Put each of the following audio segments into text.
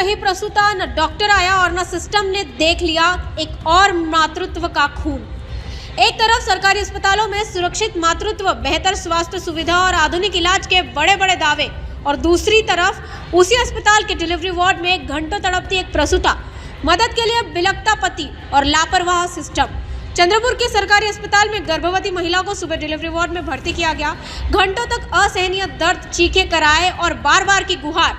रही प्रसूता, न डॉक्टर आया और न सिस्टम ने देख लिया एक और मातृत्व का खून। एक तरफ सरकारी अस्पतालों में सुरक्षित मातृत्व, बेहतर स्वास्थ्य सुविधा और आधुनिक इलाज के बड़े बड़े दावे, और दूसरी तरफ उसी अस्पताल के डिलीवरी वार्ड में घंटों तड़पती एक प्रसूता, मदद के लिए बिलखता पति और लापरवाह सिस्टम। चंद्रपुर के सरकारी अस्पताल में गर्भवती महिला को सुबह डिलीवरी वार्ड में भर्ती किया गया। घंटों तक असहनीय दर्द, चीखें कराए और बार बार की गुहार,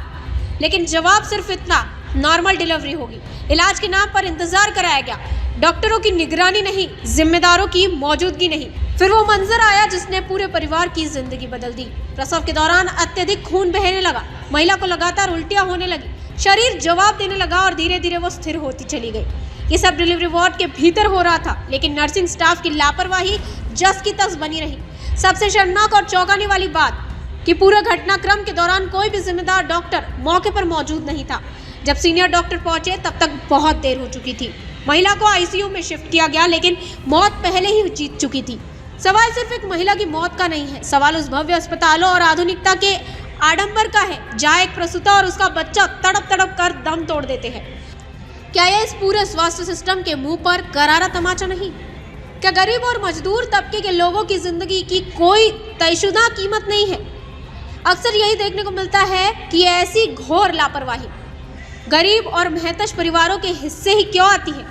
लेकिन जवाब सिर्फ इतना, नॉर्मल डिलीवरी होगी। इलाज के नाम पर इंतजार कराया गया, डॉक्टरों की निगरानी नहीं, जिम्मेदारों की मौजूदगी नहीं। फिर वो मंजर आया जिसने पूरे परिवार की जिंदगी बदल दी। प्रसव के दौरान अत्यधिक खून बहने लगा, महिला को लगातार उल्टियां होने लगी, शरीर जवाब देने लगा और धीरे धीरे वो स्थिर होती चली गई। ये सब डिलीवरी वार्ड के भीतर हो रहा था, लेकिन नर्सिंग स्टाफ की लापरवाही जस की तस बनी रही। सबसे शर्मनाक और चौंकाने वाली बात कि पूरे घटनाक्रम के दौरान कोई भी जिम्मेदार डॉक्टर मौके पर मौजूद नहीं था। जब सीनियर डॉक्टर पहुंचे तब तक बहुत देर हो चुकी थी। महिला को आईसीयू में शिफ्ट किया गया, लेकिन मौत पहले ही जीत चुकी थी। सवाल सिर्फ एक महिला की मौत का नहीं है, सवाल उस भव्य अस्पतालों और आधुनिकता के आडंबर का है, जहाँ एक प्रसूता और उसका बच्चा तड़प तड़प कर दम तोड़ देते हैं। क्या यह इस पूरे स्वास्थ्य सिस्टम के मुंह पर करारा तमाचा नहीं? क्या गरीब और मजदूर तबके के लोगों की जिंदगी की कोई तयशुदा कीमत नहीं है? अक्सर यही देखने को मिलता है कि ऐसी घोर लापरवाही गरीब और महतज परिवारों के हिस्से ही क्यों आती है।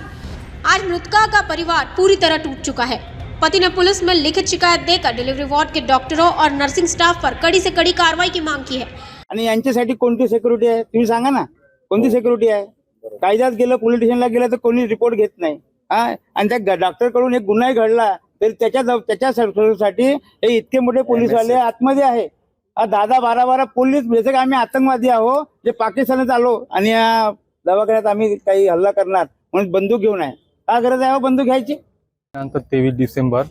आज मृतका का परिवार पूरी तरह टूट चुका है। पति ने पुलिस में लिखित शिकायत देकर डिलीवरी वार्ड के डॉक्टरों और नर्सिंग स्टाफ पर कड़ी से कड़ी कार्रवाई की मांग की है। आणि यांच्यासाठी कोणती सिक्युरिटी आहे तुम्ही सांगा ना, कोणती सिक्युरिटी आहे? कायद्यात गेलं, पोलीस स्टेशनला गेलं तर कोणी रिपोर्ट घेत नाही। आणि त्या डॉक्टर कडून एक गुन्हा घडला तर त्याच्यासाठी हे इतके मोठे पोलीसवाले आतमध्ये आहे। 10-12 पोलीस जसे आम्ही आतंकवादी आहो, जे पाकिस्तानात आलो आणि या दवाखान्यात आम्ही काही हल्ला करणार म्हणून बंदूक घेऊन आहे। का गरज आहे बंदूक घ्यायची? 23 डिसेंबर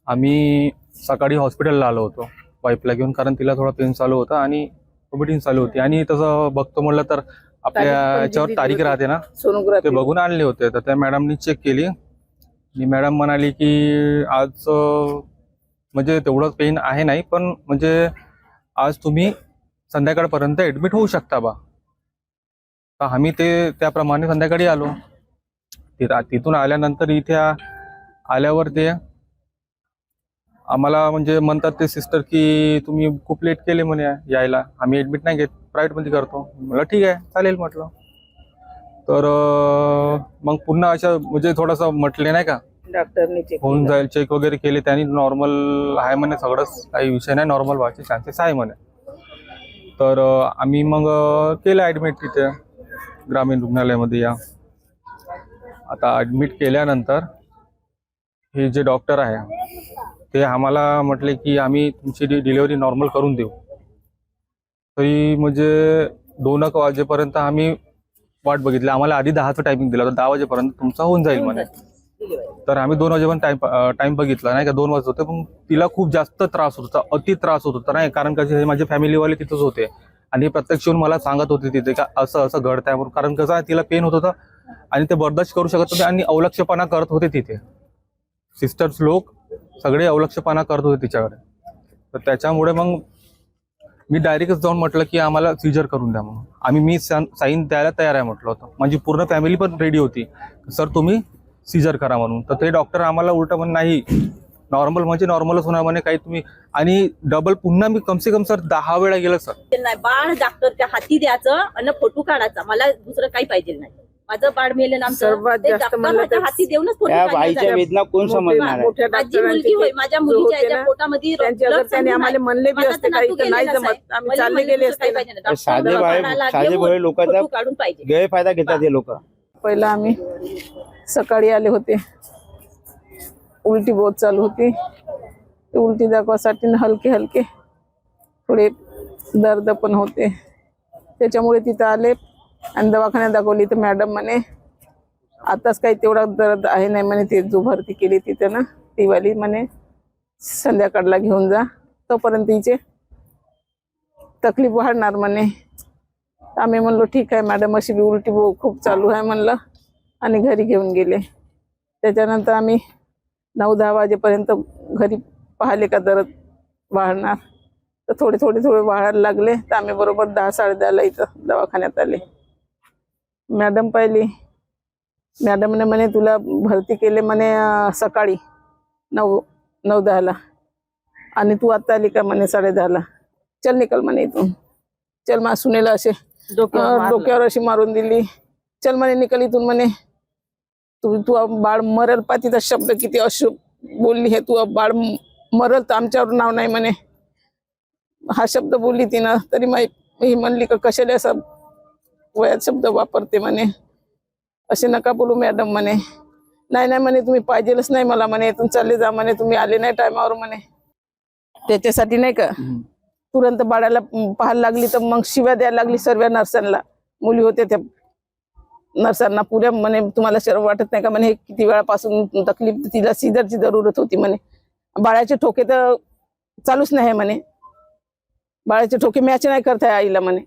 आम्ही सकाळी हॉस्पिटलला आलो होतो वाईफला घेऊन, कारण तिला थोडा पेन चालू होता आणि व्हॉमिटिंग चालू होती। आणि तसं बघतो म्हणलं तर आपल्या याच्यावर तारीख राहते ना, ते बघून आणले होते। तर त्या मॅडमनी चेक केली आणि मॅडम म्हणाली की आज म्हणजे तेवढं पेन आहे नाही, पण म्हणजे आज तुम्ही संध्याकाळपर्यंत ऍडमिट होऊ शकता बा। तर आम्ही त्याप्रमाणे संध्याकाळी आलो। तिथून आल्यानंतर इथे आल्यावर ते आम्हाला म्हणजे म्हणतात ते सिस्टर की तुम्ही खूप लेट केले म्हणे यायला, आम्ही ऍडमिट नाही घेत, प्रायव्हेटमध्ये करतो। मला ठीक आहे चालेल म्हटलं। तर मग पुन्हा अशा म्हणजे थोडंसं म्हटले नाही का, डॉक्टरने चेक होऊन जाईल, चेक वगैरे केले त्यांनी, नॉर्मल आहे म्हणे, सगळंच काही विषय नाही, नॉर्मल व्हायचे चान्सेस आहे म्हणे। तर आम्ही मग केलं ॲडमिट तिथे ग्रामीण रुग्णालयामध्ये। या आता ॲडमिट केल्यानंतर हे जे डॉक्टर आहे ते आम्हाला म्हटले की आम्ही तुमची डिलिव्हरी नॉर्मल करून देऊ। तरी म्हणजे 2 वाजेपर्यंत आम्ही वाट बघितली। आम्हाला आधी 10चा टायमिंग दिला होता, 10 वाजेपर्यंत तुमचा होऊन जाईल म्हणे। तर आम्ही 2 वाजेपर्यंत टाइम बघितला नाही का, 2 वाजत होते, पण तिला खूप जास्त त्रास होत होता, अति त्रास होत होता नाही, कारण कसे माझे फॅमिलीवाले तिथंच होते आणि प्रत्यक्ष येऊन मला सांगत होते तिथे का असं असं घडतंय म्हणून। कारण कसं आहे, तिला पेन होत होतं आणि ते बर्दाश्त करू शकत होते आणि अवलक्षपणा करत होते तिथे। सिस्टर्स लोक सगळे अवलक्षपणा करत होते तिच्याकडे। तर त्याच्यामुळे मग मी डायरेक्टच जाऊन म्हटलं की आम्हाला सीजर करून द्या म्हणून। मी साईन द्यायला तयार आहे म्हटलं होतं, माझी पूर्ण फॅमिली पण रेडी होती, सर तुम्ही सीजर करा म्हणून। तर ते डॉक्टर आम्हाला उलट म्हण नाही, नॉर्मल म्हणजे नॉर्मलच होणार म्हणे, काही तुम्ही आणि डबल पुन्हा मी कमसे कम सर 10 वेळा गेलं सर। नाही, बाळ डॉक्टरच्या हाती द्यायचं आणि फोटो काढायचा, मला दुसरं काही पाहिजे नाही। माझं बाळ मेलं ना, सर्वात जास्त डॉक्टरच्या हाती देऊनच फोटो काढायचा। आईच्या वेदना कोण समजणार आहे? माझी मुलगी होय, माझ्या मुलीच्या याच्या पोटामध्ये त्यांनी आम्हाला म्हणले बी असते काही तर नाही जमत, आम्ही चालले गेले असते। साधे भाई लोकांचा काढून पाहिजे, गैरफायदा घेतात हे लोक। पहिला आम्ही सकाळी आले होते, उलटी बहुत चालू होती, ते उलटी दाखवासाठी हलके हलके थोडे दर्द पण होते, त्याच्यामुळे तिथं आले आणि दवाखान्यात दाखवली तर मॅडम म्हणे आताच काही तेवढा दर्द आहे नाही म्हणे, ते जो भरती केली तिथे ना ती वाली म्हणे संध्याकाळला घेऊन जा, तोपर्यंत तिचे तकलीफ वाढणार म्हणे। आम्ही म्हणलो ठीक आहे मॅडम, अशी बी उलटी खूप चालू आहे म्हणलं आणि घरी घेऊन गेले। त्याच्यानंतर आम्ही 9-10 वाजेपर्यंत घरी पाहिले का दर्द वाढणार, तर थोडे वाढायला लागले, तर आम्ही बरोबर 10-10:30 इथं दवाखान्यात आले। मॅडम पाहिली, मॅडमने म्हणे तुला भरती केले म्हणे सकाळी 9:10 आणि तू आता आली का म्हणे 10:30. चल निकल म्हणे इथून. चल मा सुनेला असे डोक्यावर अशी मारून दिली. चल म्हणे निकल इथून म्हणे. तू बाळ मरल पा तिचा शब्द किती अशुभ बोलली हे. तू बाळ मरल तर आमच्यावर नाव नाही म्हणे. हा शब्द बोलली तिनं. तरी ही म्हणली का कशाला असा वयात शब्द वापरते म्हणे. असे नका बोलू मॅडम म्हणे. नाही म्हणे तुम्ही पाहिजेलच नाही मला म्हणे. इथून चालले जा म्हणे. तुम्ही आले नाही टायमावर म्हणे. त्याच्यासाठी नाही का तुरंत बाळाला पाहायला लागली तर मग शिव्या द्यायला लागली सर्व नर्सांना. मुली होत्या त्या नर्सांना पुऱ्या म्हणे तुम्हाला शरम वाटत नाही का म्हणे. किती वेळापासून तकलीफ, तिला सीझरची जरूरत होती म्हणे. बाळाचे ठोके तर चालूच नाही म्हणे. बाळाचे ठोके मॅच नाही करताय आईला म्हणे.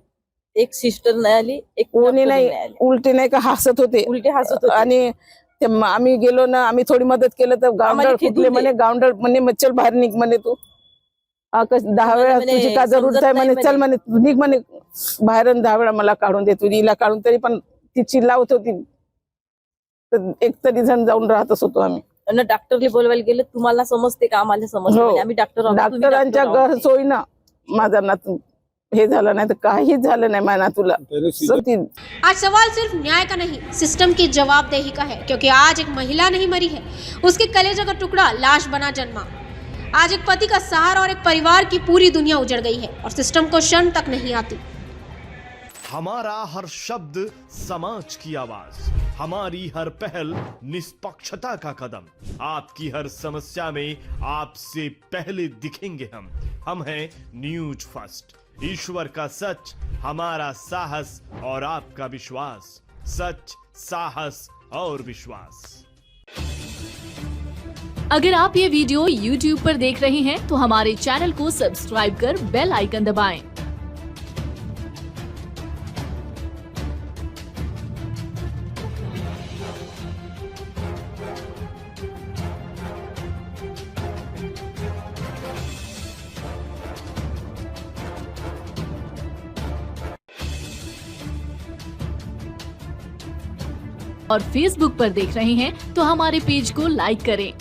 एक सिस्टर नाही आली, एक कोणी doctor नाही. आली. उलटे नाही का हसत होते. उलटे हसत होते. आणि आम्ही गेलो ना, आम्ही थोडी मदत केलं तर गावंडळ आम्हाला खेदून फुटले दे. म्हणे. गावंडळ म्हणे मच्छर बाहेर निघ म्हणे. तू 10 वेळा म्हणे, तुझी का जरूरत समजत आहे नाही म्हणे. चल म्हणे निघ म्हणे बाहेर. 10 वेळा मला काढून दे. तुझी हिला काढून तरी पण ती चिल्लावत होती. तर एक तरी जण जाऊन राहतच होतो आम्ही. आणि डॉक्टरला बोलवायला गेलं, तुम्हाला समजते का आम्हाला समजते हो. म्हणे. आम्ही डॉक्टर आहोत, तुम्ही डॉक्टरांच्या doctor आहोत. घर सोयीनं माझा नातू हे झालं नाही तर काहीच झालं नाही माझ्या नातूला. आज सवाल सिर्फ न्याय का नहीं, सिस्टम की जवाबदेही का है, क्योंकि आज एक महिला नहीं मरी है, उसके कलेजे का टुकड़ा लाश बना जन्मा। आज एक पति का सहारा और एक परिवार की पूरी दुनिया उजड़ गई है और सिस्टम को शर्म तक नहीं आती। हमारा हर शब्द समाज की आवाज, हमारी हर पहल निष्पक्षता का कदम, आपकी हर समस्या में आपसे पहले दिखेंगे हम हैं न्यूज फर्स्ट। ईश्वर का सच, हमारा साहस और आपका विश्वास। सच, साहस और विश्वास। अगर आप ये वीडियो YouTube पर देख रहे हैं तो हमारे चैनल को सब्सक्राइब कर बेल आइकन दबाएं। और Facebook पर देख रहे हैं तो हमारे पेज को लाइक करें।